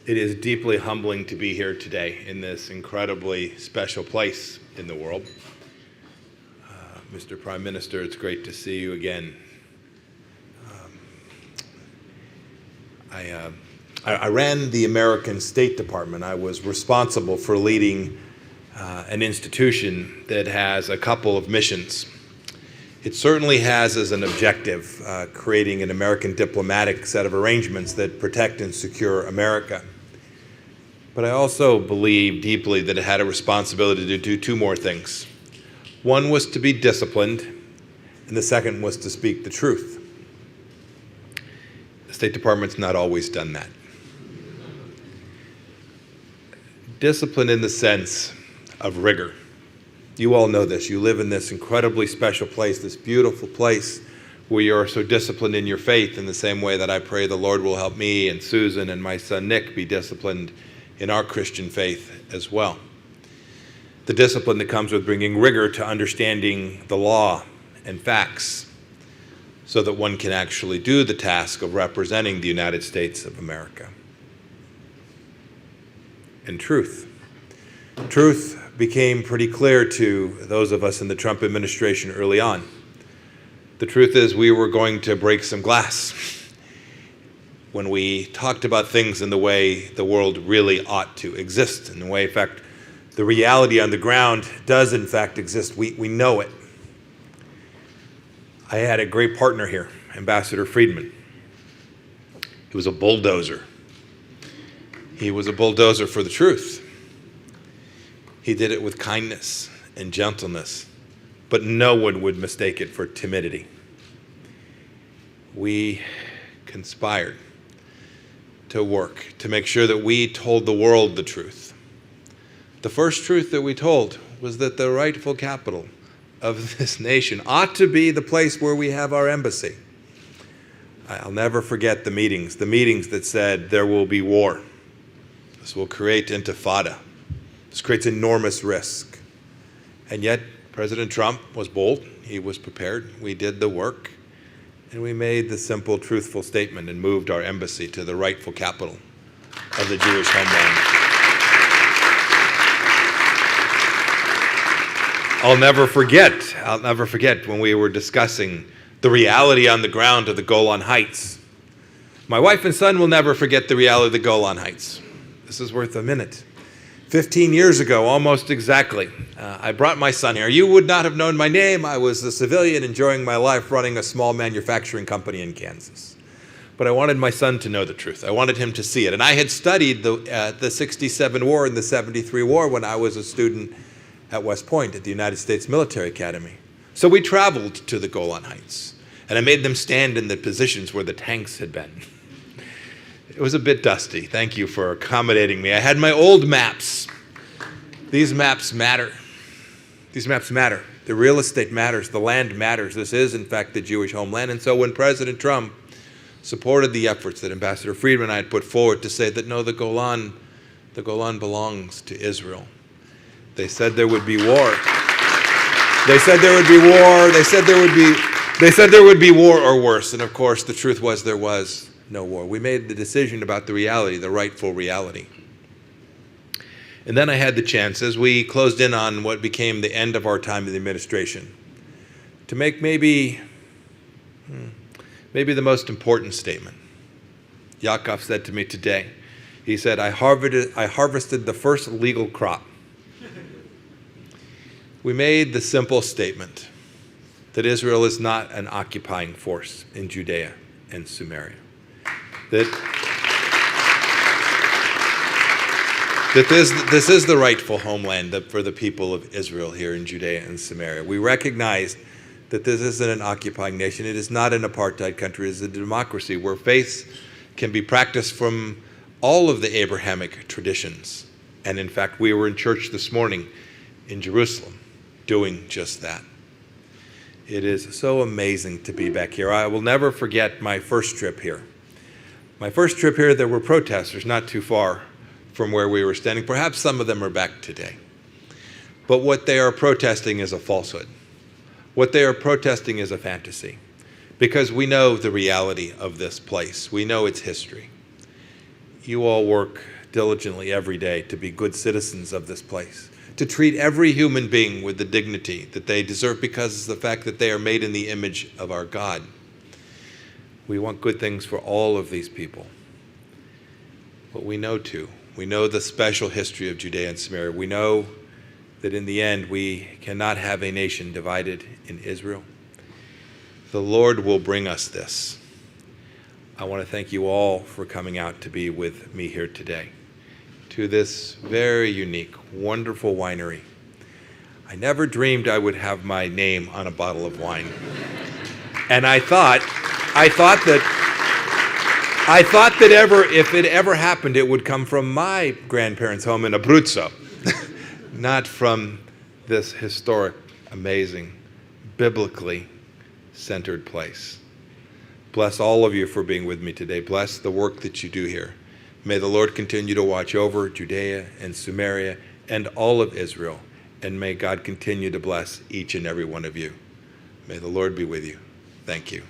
It is deeply humbling to be here today in this incredibly special place in the world. Mr. Prime Minister, it's great to see you again. I ran the American State Department. I was responsible for leading an institution that has a couple of missions. It certainly has as an objective creating an American diplomatic set of arrangements that protect and secure America. But I also believe deeply that it had a responsibility to do two more things. One was to be disciplined, and the second was to speak the truth. The State Department's not always done that. Discipline in the sense of rigor. You all know this. You live in this incredibly special place, this beautiful place where you are so disciplined in your faith in the same way that I pray the Lord will help me and Susan and my son Nick be disciplined in our Christian faith as well. The discipline that comes with bringing rigor to understanding the law and facts so that one can actually do the task of representing the United States of America. And truth. Truth became pretty clear to those of us in the Trump administration early on. The truth is we were going to break some glass when we talked about things in the way the world really ought to exist, in the way, in fact, the reality on the ground does in fact exist. We know it. I had a great partner here, Ambassador Friedman. He was a bulldozer. He was a bulldozer for the truth. He did it with kindness and gentleness, but no one would mistake it for timidity. We conspired to work to make sure that we told the world the truth. The first truth that we told was that the rightful capital of this nation ought to be the place where we have our embassy. I'll never forget the meetings that said there will be war. This will create intifada. This creates enormous risk. And yet, President Trump was bold. He was prepared. We did the work. And we made the simple, truthful statement and moved our embassy to the rightful capital of the Jewish homeland. I'll never forget when we were discussing the reality on the ground of the Golan Heights. My wife and son will never forget the reality of the Golan Heights. This is worth a minute. 15 years ago, almost exactly, I brought my son here. You would not have known my name. I was a civilian enjoying my life running a small manufacturing company in Kansas. But I wanted my son to know the truth. I wanted him to see it. And I had studied the 67 war and the 73 war when I was a student at West Point at the United States Military Academy. So we traveled to the Golan Heights, and I made them stand in the positions where the tanks had been. It was a bit dusty. Thank you for accommodating me. I had my old maps. These maps matter. These maps matter. The real estate matters. The land matters. This is, in fact, the Jewish homeland. And so when President Trump supported the efforts that Ambassador Friedman and I had put forward to say that, no, the Golan belongs to Israel. They said there would be war. They said there would be war. They said there would be war or worse. And of course, the truth was there was no war. We made the decision about the reality, the rightful reality. And then I had the chance, as we closed in on what became the end of our time in the administration, to make maybe the most important statement. Yaakov said to me today, he said, I harvested the first legal crop. We made the simple statement that Israel is not an occupying force in Judea and Samaria. That this is the rightful homeland for the people of Israel here in Judea and Samaria. We recognize that this isn't an occupying nation. It is not an apartheid country. It is a democracy where faith can be practiced from all of the Abrahamic traditions. And in fact, we were in church this morning in Jerusalem doing just that. It is so amazing to be back here. I will never forget my first trip here. My first trip here, there were protesters not too far from where we were standing. Perhaps some of them are back today. But what they are protesting is a falsehood. What they are protesting is a fantasy. Because we know the reality of this place. We know its history. you all work diligently every day to be good citizens of this place, to treat every human being with the dignity that they deserve because of the fact that they are made in the image of our God. We want good things for all of these people. But we know too, we know the special history of Judea and Samaria. We know that in the end we cannot have a nation divided in Israel. The Lord will bring us this. I want to thank you all for coming out to be with me here today to this very unique, wonderful winery. I never dreamed I would have my name on a bottle of wine. And I thought that if it ever happened, it would come from my grandparents' home in Abruzzo, not from this historic, amazing, biblically centered place. Bless all of you for being with me today. Bless the work that you do here. May the Lord continue to watch over Judea and Samaria and all of Israel, and may God continue to bless each and every one of you. May the Lord be with you. Thank you.